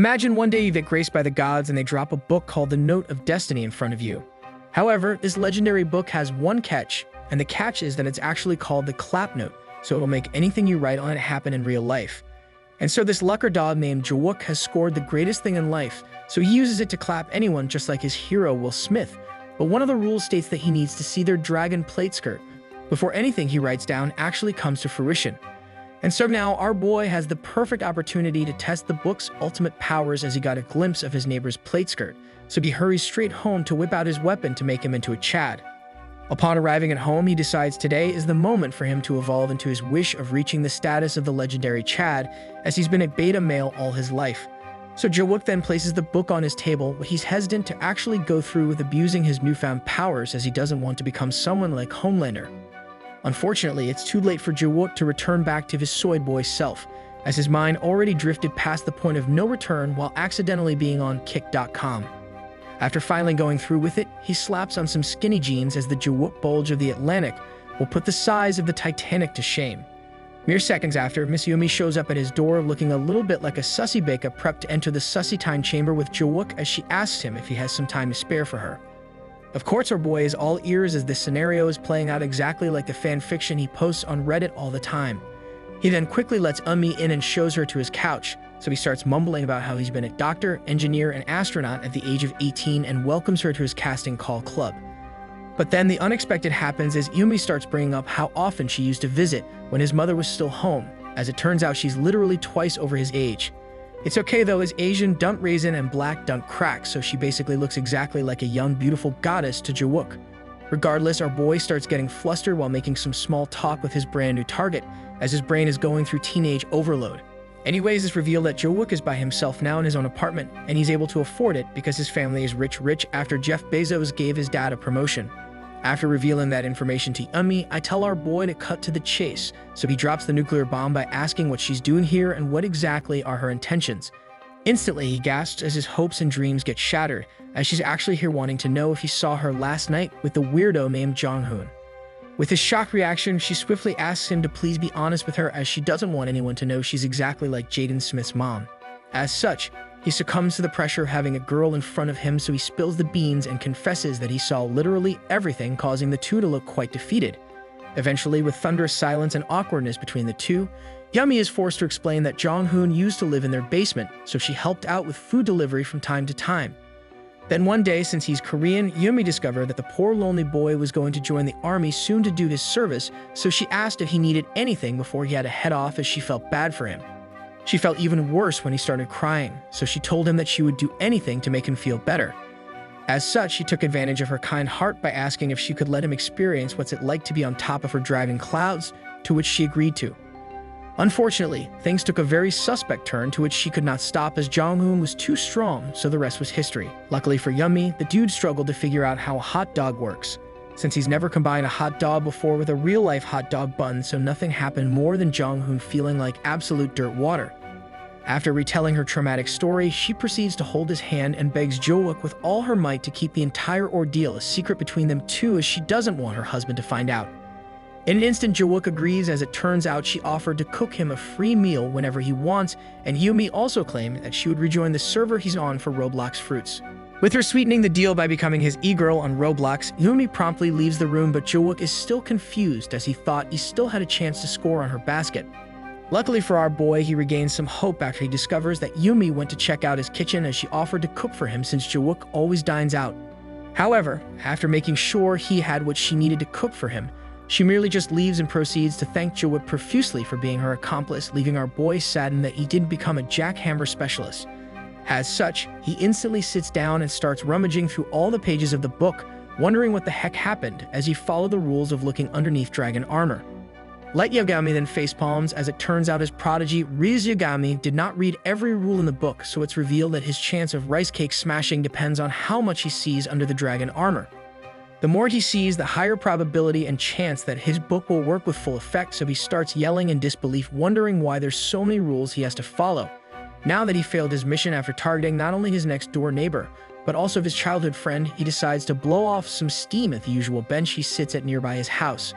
Imagine one day you get graced by the gods and they drop a book called the Note of Destiny in front of you. However, this legendary book has one catch, and the catch is that it's actually called the Clap Note, so it'll make anything you write on it happen in real life. And so this lucker dog named Jawook has scored the greatest thing in life, so he uses it to clap anyone just like his hero Will Smith. But one of the rules states that he needs to see their dragon plate skirt before anything he writes down actually comes to fruition. And so now our boy has the perfect opportunity to test the book's ultimate powers as he got a glimpse of his neighbor's plate skirt, so he hurries straight home to whip out his weapon to make him into a Chad. Upon arriving at home, he decides today is the moment for him to evolve into his wish of reaching the status of the legendary Chad, as he's been a beta male all his life. So Jawook then places the book on his table, but he's hesitant to actually go through with abusing his newfound powers as he doesn't want to become someone like Homelander. Unfortunately, it's too late for Jawook to return back to his soy boy self, as his mind already drifted past the point of no return while accidentally being on Kick.com. After finally going through with it, he slaps on some skinny jeans as the Jawook bulge of the Atlantic will put the size of the Titanic to shame. Mere seconds after, Miss Yumi shows up at his door looking a little bit like a sussy baker prepped to enter the sussy time chamber with Jawook as she asks him if he has some time to spare for her. Of course, our boy is all ears as this scenario is playing out exactly like the fan fiction he posts on Reddit all the time. He then quickly lets Yumi in and shows her to his couch, so he starts mumbling about how he's been a doctor, engineer, and astronaut at the age of 18 and welcomes her to his casting call club. But then the unexpected happens as Yumi starts bringing up how often she used to visit when his mother was still home, as it turns out she's literally twice over his age. It's okay though, as Asian don't raisin and black don't crack, so she basically looks exactly like a young beautiful goddess to Jawook. Regardless, our boy starts getting flustered while making some small talk with his brand new target, as his brain is going through teenage overload. Anyways, it's revealed that Jawook is by himself now in his own apartment, and he's able to afford it because his family is rich after Jeff Bezos gave his dad a promotion. After revealing that information to Yumi, I tell our boy to cut to the chase, so he drops the nuclear bomb by asking what she's doing here and what exactly are her intentions. Instantly, he gasps as his hopes and dreams get shattered, as she's actually here wanting to know if he saw her last night with the weirdo named Jong-hoon. With his shock reaction, she swiftly asks him to please be honest with her as she doesn't want anyone to know she's exactly like Jaden Smith's mom. As such, he succumbs to the pressure of having a girl in front of him, so he spills the beans and confesses that he saw literally everything, causing the two to look quite defeated. Eventually, with thunderous silence and awkwardness between the two, Yumi is forced to explain that Jong-hoon used to live in their basement, so she helped out with food delivery from time to time. Then one day, since he's Korean, Yumi discovered that the poor lonely boy was going to join the army soon to do his service, so she asked if he needed anything before he had to head off as she felt bad for him. She felt even worse when he started crying, so she told him that she would do anything to make him feel better. As such, she took advantage of her kind heart by asking if she could let him experience what's it like to be on top of her driving clouds, to which she agreed to. Unfortunately, things took a very suspect turn to which she could not stop as Jong-hoon was too strong, so the rest was history. Luckily for Yumi, the dude struggled to figure out how a hot dog works, since he's never combined a hot dog before with a real-life hot dog bun, so nothing happened more than Jong-hoon feeling like absolute dirt water. After retelling her traumatic story, she proceeds to hold his hand and begs Jawook with all her might to keep the entire ordeal a secret between them two, as she doesn't want her husband to find out. In an instant, Jawook agrees, as it turns out she offered to cook him a free meal whenever he wants, and Yumi also claimed that she would rejoin the server he's on for Roblox Fruits. With her sweetening the deal by becoming his e-girl on Roblox, Yumi promptly leaves the room, but Jawook is still confused as he thought he still had a chance to score on her basket. Luckily for our boy, he regains some hope after he discovers that Yumi went to check out his kitchen as she offered to cook for him since Jawook always dines out. However, after making sure he had what she needed to cook for him, she merely just leaves and proceeds to thank Jawook profusely for being her accomplice, leaving our boy saddened that he didn't become a jackhammer specialist. As such, he instantly sits down and starts rummaging through all the pages of the book, wondering what the heck happened as he followed the rules of looking underneath dragon armor. Light Yagami then facepalms, as it turns out his prodigy, Riz Yagami, did not read every rule in the book, so it's revealed that his chance of rice cake smashing depends on how much he sees under the dragon armor. The more he sees, the higher probability and chance that his book will work with full effect, so he starts yelling in disbelief, wondering why there's so many rules he has to follow. Now that he failed his mission after targeting not only his next-door neighbor, but also his childhood friend, he decides to blow off some steam at the usual bench he sits at nearby his house.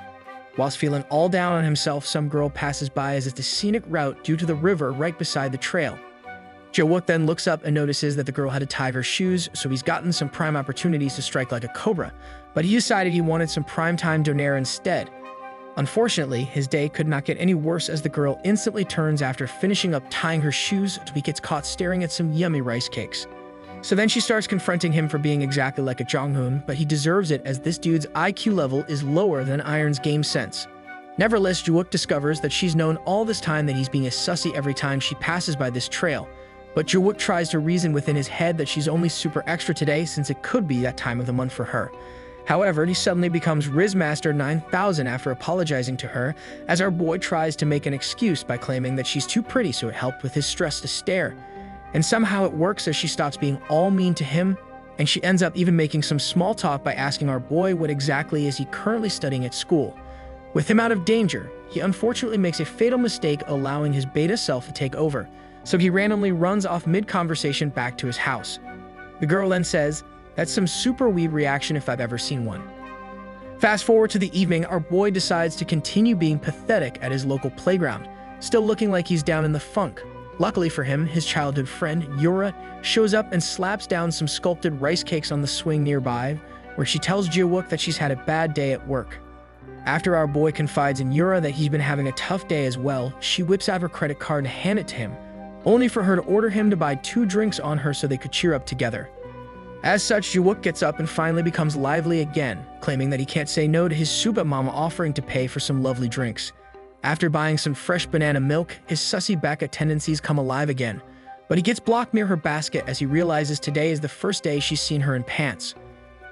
Whilst feeling all down on himself, some girl passes by as it's the scenic route due to the river right beside the trail. Jae-wook then looks up and notices that the girl had to tie her shoes, so he's gotten some prime opportunities to strike like a cobra, but he decided he wanted some primetime donaire instead. Unfortunately, his day could not get any worse as the girl instantly turns after finishing up tying her shoes till he gets caught staring at some yummy rice cakes. So then she starts confronting him for being exactly like a Jonghoon, but he deserves it as this dude's IQ level is lower than Iron's game sense. Nevertheless, Jae-wook discovers that she's known all this time that he's being a sussy every time she passes by this trail. But Jae-wook tries to reason within his head that she's only super extra today since it could be that time of the month for her. However, he suddenly becomes Rizmaster 9000 after apologizing to her, as our boy tries to make an excuse by claiming that she's too pretty so it helped with his stress to stare. And somehow it works as she stops being all mean to him, and she ends up even making some small talk by asking our boy what exactly is he currently studying at school. With him out of danger, he unfortunately makes a fatal mistake allowing his beta self to take over, so he randomly runs off mid-conversation back to his house. The girl then says, "That's some super weeb reaction if I've ever seen one." Fast forward to the evening, our boy decides to continue being pathetic at his local playground, still looking like he's down in the funk. Luckily for him, his childhood friend, Yura, shows up and slaps down some sculpted rice cakes on the swing nearby, where she tells Jae-wook that she's had a bad day at work. After our boy confides in Yura that he's been having a tough day as well, she whips out her credit card and hands it to him, only for her to order him to buy 2 drinks on her so they could cheer up together. As such, Jae-wook gets up and finally becomes lively again, claiming that he can't say no to his Suba mama offering to pay for some lovely drinks. After buying some fresh banana milk, his sussy Becca tendencies come alive again, but he gets blocked near her basket as he realizes today is the first day she's seen her in pants.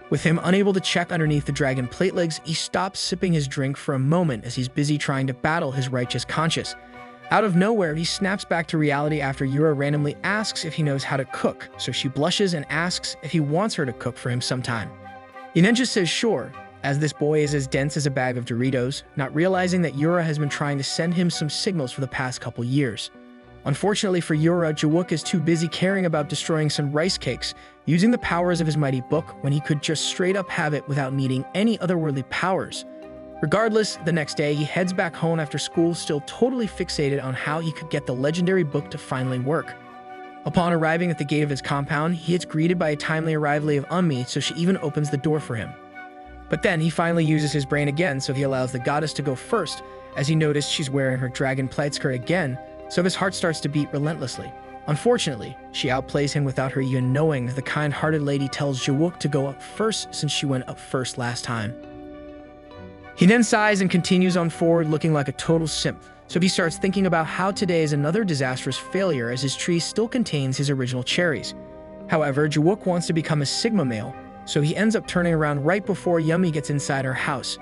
With him unable to check underneath the dragon plate legs, he stops sipping his drink for a moment as he's busy trying to battle his righteous conscience. Out of nowhere, he snaps back to reality after Yura randomly asks if he knows how to cook, so she blushes and asks if he wants her to cook for him sometime. He then just says sure, as this boy is as dense as a bag of Doritos, not realizing that Yura has been trying to send him some signals for the past couple years. Unfortunately for Yura, Jae-wook is too busy caring about destroying some rice cakes, using the powers of his mighty book when he could just straight up have it without needing any otherworldly powers. Regardless, the next day he heads back home after school, still totally fixated on how he could get the legendary book to finally work. Upon arriving at the gate of his compound, he is greeted by a timely arrival of Yumi, so she even opens the door for him. But then he finally uses his brain again, so he allows the goddess to go first, as he noticed she's wearing her dragon plate skirt again, so his heart starts to beat relentlessly. Unfortunately, she outplays him without her even knowing. The kind-hearted lady tells Jae-wook to go up first since she went up first last time. He then sighs and continues on forward looking like a total simp, so he starts thinking about how today is another disastrous failure as his tree still contains his original cherries. However, Jae-wook wants to become a Sigma male, so he ends up turning around right before Yumi gets inside her house.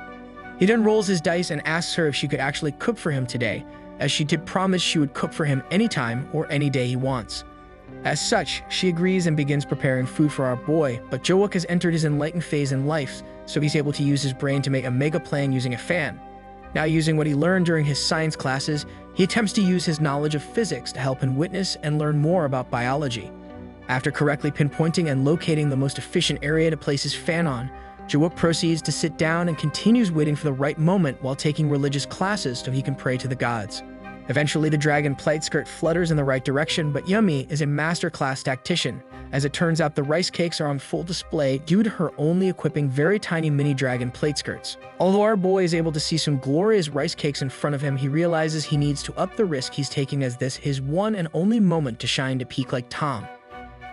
He then rolls his dice and asks her if she could actually cook for him today, as she did promise she would cook for him anytime or any day he wants. As such, she agrees and begins preparing food for our boy, but Jae-wook has entered his enlightened phase in life, so he's able to use his brain to make a mega plan using a fan. Now, using what he learned during his science classes, he attempts to use his knowledge of physics to help him witness and learn more about biology. After correctly pinpointing and locating the most efficient area to place his fan on, Jae-wook proceeds to sit down and continues waiting for the right moment while taking religious classes so he can pray to the gods. Eventually, the dragon plate skirt flutters in the right direction, but Yumi is a masterclass tactician. As it turns out, the rice cakes are on full display due to her only equipping very tiny mini dragon plate skirts. Although our boy is able to see some glorious rice cakes in front of him, he realizes he needs to up the risk he's taking as this his one and only moment to shine to peak like Tom.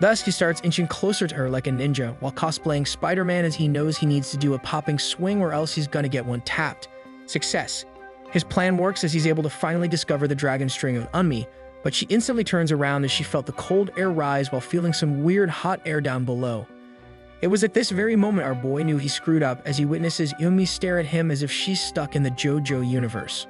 Thus, he starts inching closer to her like a ninja, while cosplaying Spider-Man as he knows he needs to do a popping swing or else he's gonna get one tapped. Success. His plan works as he's able to finally discover the dragon string of Yumi, but she instantly turns around as she felt the cold air rise while feeling some weird hot air down below. It was at this very moment our boy knew he screwed up as he witnesses Yumi stare at him as if she's stuck in the JoJo universe.